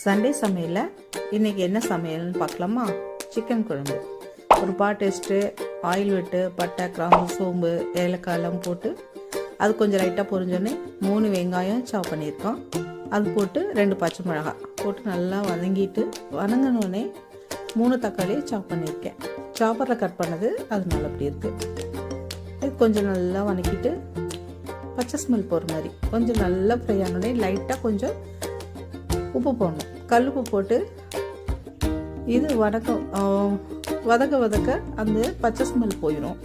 Sunday சமையலில் இன்றைக்கி என்ன சமையல்னு பார்க்கலாமா? சிக்கன் குழம்பு. ஒரு பாட் வச்சுட்டு ஆயில் விட்டு பட்டை, கிராம்பு, சோம்பு, ஏலக்காயெல்லாம் போட்டு அது கொஞ்சம் லைட்டாக பொரிஞ்சோடனே 3 வெங்காயம் சாப் பண்ணியிருக்கோம். அது போட்டு 2 பச்சை மிளகாய் போட்டு நல்லா வதங்கிட்டு வதங்கினோடனே 3 தக்காளியை சாப் பண்ணியிருக்கேன். சாப்பரில் கட் பண்ணது அதனால அப்படி இருக்குது. இது கொஞ்சம் நல்லா வதக்கிட்டு பச்சை ஸ்மெல் போகிற மாதிரி கொஞ்சம் நல்லா ஃப்ரை ஆனோடனே லைட்டாக கொஞ்சம் உப்பு போடணும். கல்லுப்பு போட்டு இது வதக்க அந்த பச்சை ஸ்மெல் போயிடும்.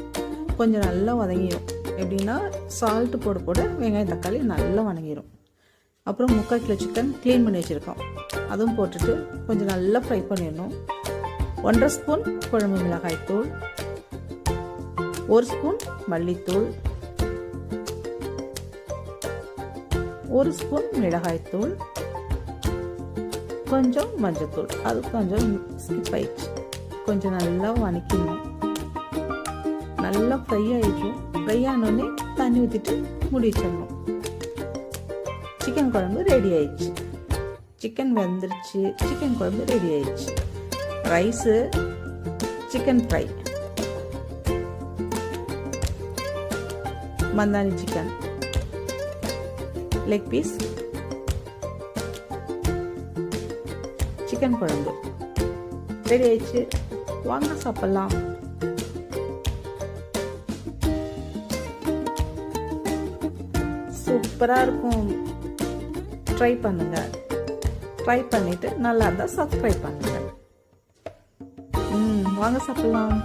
கொஞ்சம் நல்லா வதங்கிடும். எப்படின்னா சால்ட்டு போட வெங்காயம் தக்காளி நல்லா வதங்கிடும். அப்புறம் 3/4 கிலோ சிக்கன் க்ளீன் பண்ணி வச்சுருக்கோம். அதுவும் போட்டுட்டு கொஞ்சம் நல்லா ஃப்ரை பண்ணிடணும். 1/2 ஸ்பூன் குழம்பு மிளகாய்த்தூள், 1 ஸ்பூன் மல்லித்தூள், 1 ஸ்பூன் மிளகாய்த்தூள், கொஞ்சம் மஞ்சத்தூள். அது கொஞ்சம் ஸ்கிப் ஆயிடுச்சு. கொஞ்சம் நல்லா வதக்கிடணும். நல்லா ஃப்ரை ஆகிடும். ஃப்ரை ஆனோடனே தண்ணி ஊற்றிட்டு மூடி வச்சிடணும். சிக்கன் குழம்பு ரெடி ஆயிடுச்சு. சிக்கன் வெந்துருச்சு. சிக்கன் குழம்பு ரெடி ஆயிடுச்சு. ரைஸு, சிக்கன் ஃப்ரை, மந்தானி சிக்கன் லெக் பீஸ், சிக்கன் குழம்பு ரெடி ஆயிடுச்சு. வாங்க சாப்பிடலாம். சூப்பராக இருக்கும். ட்ரை பண்ணுங்க. ட்ரை பண்ணிட்டு நல்லா இருந்தால் சப்ஸ்கிரைப் பண்ணுங்க. வாங்க சாப்பிடலாம்.